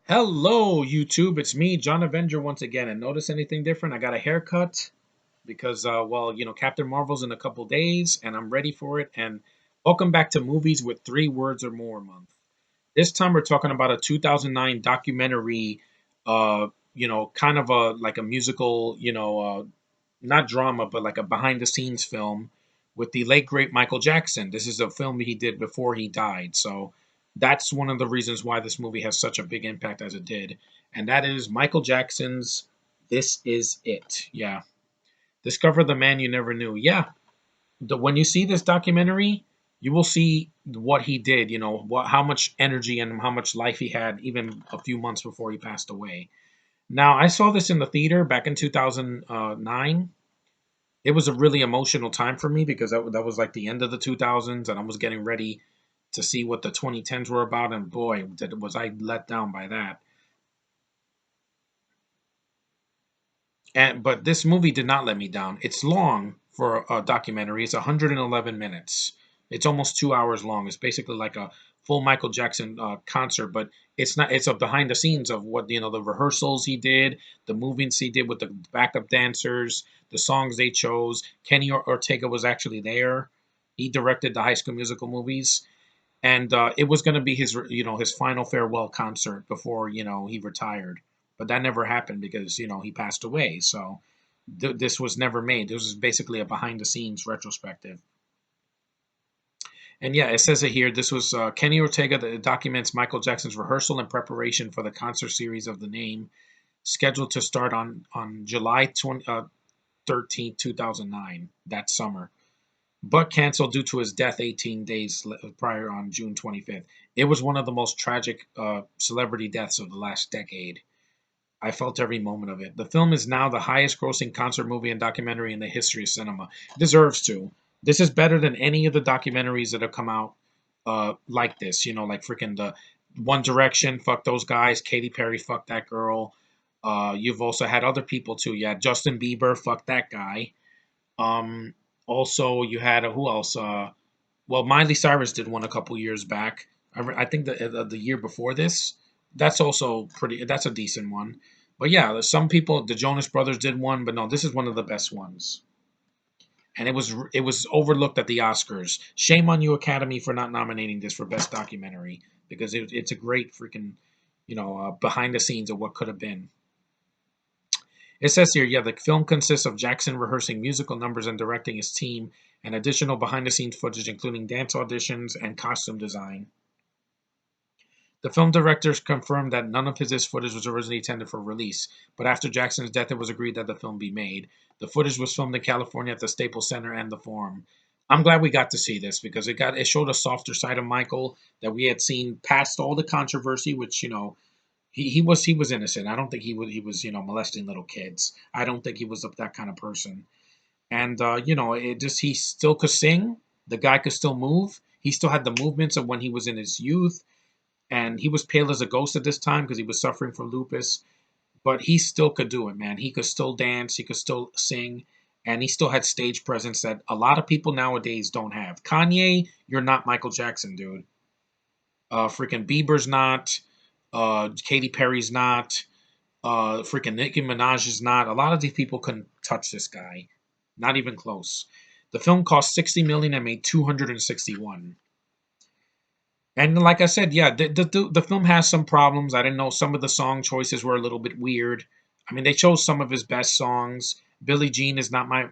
Hello, YouTube. It's me, John Avenger, once again. And notice anything different? I got a haircut because, Captain Marvel's in a couple days, and I'm ready for it. And welcome back to Movies with 3 Words or More month. This time we're talking about a 2009 documentary, kind of like a musical, not drama, but like a behind the scenes film with the late great Michael Jackson. This is a film he did before he died. So that's one of the reasons why this movie has such a big impact as it did. And that is Michael Jackson's This Is It. Yeah. Discover the man you never knew. Yeah. When you see this documentary, you will see what he did, how much energy and how much life he had even a few months before he passed away. Now, I saw this in the theater back in 2009. It was a really emotional time for me because that was like the end of the 2000s, and I was getting ready to see what the 2010s were about. And boy, was I let down by that. But this movie did not let me down. It's long for a documentary. It's 111 minutes. It's almost 2 hours long. It's basically like a full Michael Jackson concert, but it's not. It's a behind the scenes of what the rehearsals he did, the movements he did with the backup dancers, the songs they chose. Kenny Ortega was actually there. He directed the High School Musical movies, and it was going to be his final farewell concert before he retired, but that never happened because he passed away. So this was never made. This was basically a behind the scenes retrospective. And yeah, it says it here. This was Kenny Ortega that documents Michael Jackson's rehearsal and preparation for the concert series of the name, scheduled to start on July 13th, 2009, that summer, but canceled due to his death 18 days prior on June 25th. It was one of the most tragic celebrity deaths of the last decade. I felt every moment of it. The film is now the highest grossing concert movie and documentary in the history of cinema. It deserves to. This is better than any of the documentaries that have come out like this. Like freaking the One Direction, fuck those guys. Katy Perry, fuck that girl. You've also had other people too. Yeah, Justin Bieber, fuck that guy. Um, Also, you had who else? Well, Miley Cyrus did one a couple years back. I think the year before this, that's also pretty. That's a decent one. But yeah, there's some people. The Jonas Brothers did one, but no, this is one of the best ones. And it was overlooked at the Oscars. Shame on you, Academy, for not nominating this for Best Documentary because it's a great freaking behind the scenes of what could have been. It says here, yeah, the film consists of Jackson rehearsing musical numbers and directing his team, and additional behind the scenes footage, including dance auditions and costume design. The film directors confirmed that none of his footage was originally intended for release, but after Jackson's death, it was agreed that the film be made. The footage was filmed in California at the Staples Center and the Forum. I'm glad we got to see this because it showed a softer side of Michael that we had seen past all the controversy, which he was innocent. I don't think he was molesting little kids. I don't think he was that kind of person. And it just he still could sing. The guy could still move. He still had the movements of when he was in his youth, and he was pale as a ghost at this time because he was suffering from lupus. But he still could do it, man. He could still dance. He could still sing. And he still had stage presence that a lot of people nowadays don't have. Kanye, you're not Michael Jackson, dude. Freaking Bieber's not. Katy Perry's not. Freaking Nicki Minaj is not. A lot of these people couldn't touch this guy, not even close. The film cost 60 million and made 261. And like I said, yeah, the film has some problems. I didn't know some of the song choices were a little bit weird. I mean, they chose some of his best songs. Billie Jean is not my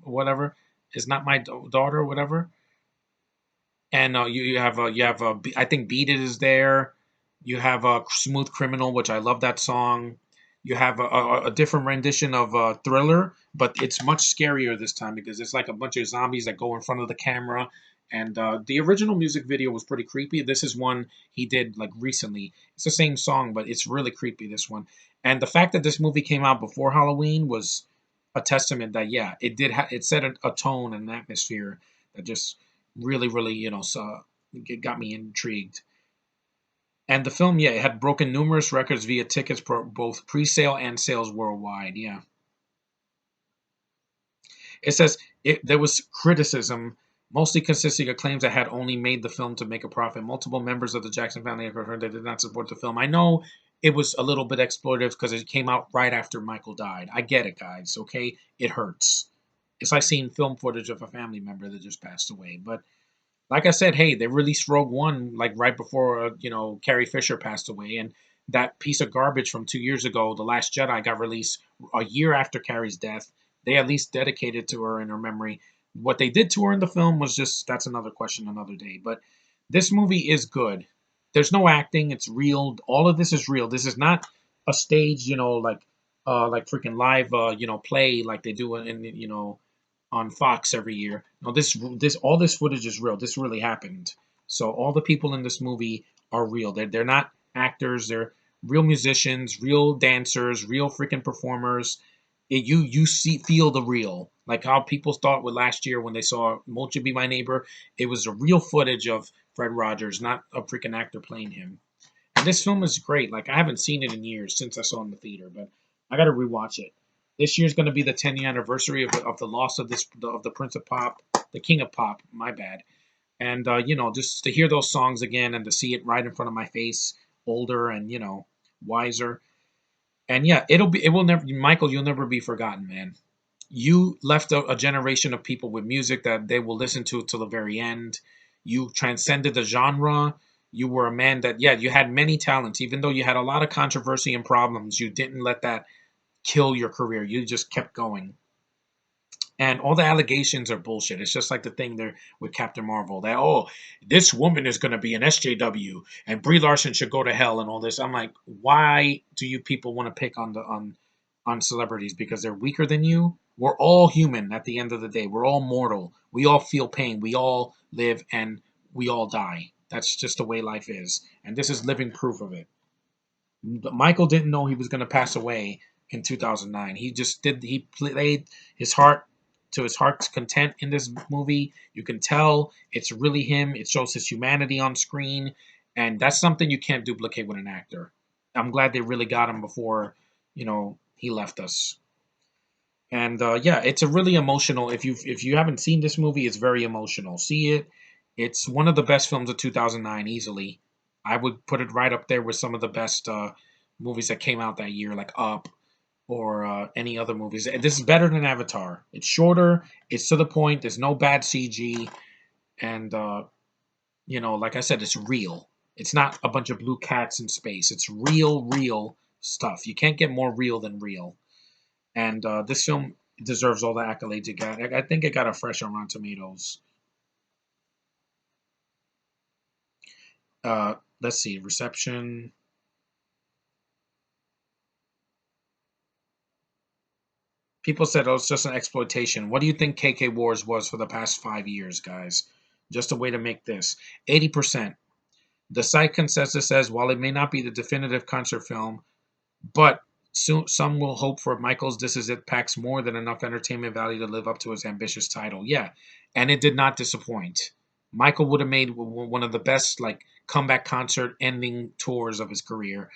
whatever is not my daughter or whatever. And I think Beat It is there. You have a Smooth Criminal, which I love that song. You have a different rendition of Thriller, but it's much scarier this time because it's like a bunch of zombies that go in front of the camera. And the original music video was pretty creepy. This is one he did like recently. It's the same song, but it's really creepy, this one. And the fact that this movie came out before Halloween was a testament that, yeah, it set a tone and an atmosphere that just really, really, it got me intrigued. And the film, yeah, it had broken numerous records via tickets for both pre-sale and sales worldwide. Yeah, it says there was criticism Mostly consisting of claims that had only made the film to make a profit. Multiple members of the Jackson family have heard they did not support the film. I know it was a little bit exploitative because it came out right after Michael died. I get it, guys. Okay, it hurts. It's like seeing film footage of a family member that just passed away. But like I said, hey, they released Rogue One like right before Carrie Fisher passed away, and that piece of garbage from 2 years ago, The Last Jedi, got released a year after Carrie's death. They at least dedicated to her in her memory. What they did to her in the film was just that's another question, another day. But this movie is good. There's no acting; it's real. All of this is real. This is not a stage, like freaking live, play like they do in on Fox every year. No, this all this footage is real. This really happened. So all the people in this movie are real. They're not actors. They're real musicians, real dancers, real freaking performers. You see feel the real, like how people thought with last year when they saw "Won't You Be My Neighbor." It was a real footage of Fred Rogers, not a freaking actor playing him. And this film is great. Like I haven't seen it in years since I saw it in the theater, but I got to rewatch it. This year's going to be the 10th anniversary of the loss of the Prince of Pop, the King of Pop. My bad. And just to hear those songs again and to see it right in front of my face, older and wiser. And yeah, it will never, Michael, you'll never be forgotten, man. You left a generation of people with music that they will listen to till the very end. You transcended the genre. You were a man that, yeah, you had many talents. Even though you had a lot of controversy and problems, you didn't let that kill your career. You just kept going. And all the allegations are bullshit. It's just like the thing there with Captain Marvel that, oh, this woman is going to be an SJW and Brie Larson should go to hell and all this. I'm like, why do you people want to pick on celebrities because they're weaker than you? We're all human at the end of the day. We're all mortal. We all feel pain. We all live and we all die. That's just the way life is. And this is living proof of it. Michael didn't know he was going to pass away in 2009. He played his heart to his heart's content in this movie. You can tell it's really him. It shows his humanity on screen, and that's something you can't duplicate with an actor. I'm glad they really got him before, he left us. And yeah, it's a really emotional. If you haven't seen this movie, it's very emotional. See it. It's one of the best films of 2009, easily. I would put it right up there with some of the best movies that came out that year, like Up or any other movies. This is better than Avatar. It's shorter. It's to the point. There's no bad CG, and like I said, it's real. It's not a bunch of blue cats in space. It's real, real stuff. You can't get more real than real. And this film deserves all the accolades it got. I think it got a fresh on Rotten Tomatoes. Let's see, reception. People said, "Oh, it's just an exploitation." What do you think KK Wars was for the past 5 years, guys? Just a way to make this 80%. The site consensus says while it may not be the definitive concert film, but soon, some will hope for Michael's This Is It packs more than enough entertainment value to live up to his ambitious title. Yeah, and it did not disappoint. Michael would have made one of the best like comeback concert ending tours of his career,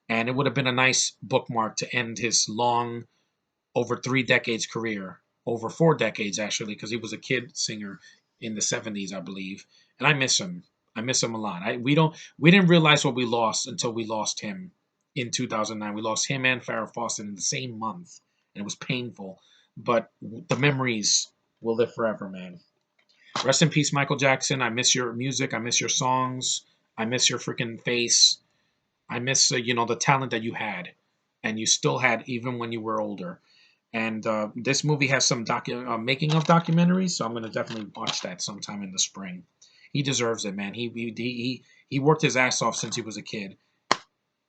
and it would have been a nice bookmark to end his long, over 3 decades career, over 4 decades actually, because he was a kid singer in the '70s, I believe, and I miss him. I miss him a lot. We didn't realize what we lost until we lost him in 2009. We lost him and Farrah Fawcett in the same month, and it was painful. But the memories will live forever, man. Rest in peace, Michael Jackson. I miss your music. I miss your songs. I miss your freaking face. I miss the talent that you had, and you still had even when you were older. And this movie has some making of documentaries, so I'm going to definitely watch that sometime in the spring. He deserves it, man. He worked his ass off since he was a kid.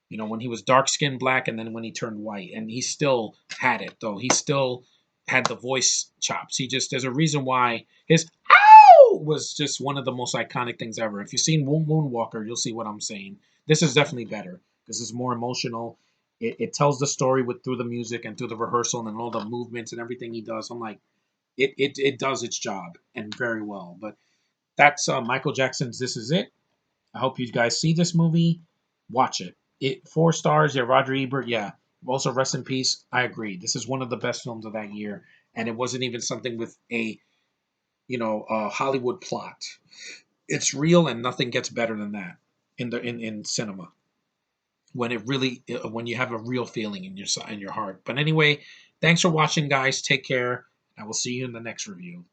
When he was dark skinned black, and then when he turned white, and he still had it though. He still had the voice chops. There's a reason why his "ow" was just one of the most iconic things ever. If you've seen Moonwalker, you'll see what I'm saying. This is definitely better because it's more emotional. It tells the story through the music and through the rehearsal and all the movements and everything he does. I'm like, it does its job and very well. But that's Michael Jackson's "This Is It." I hope you guys see this movie. Watch it. 4 stars. Yeah, Roger Ebert. Yeah. Also, rest in peace. I agree. This is one of the best films of that year, and it wasn't even something with a Hollywood plot. It's real, and nothing gets better than that in cinema. When it really when you have a real feeling in your heart. But anyway, thanks for watching, guys. Take care. I will see you in the next review.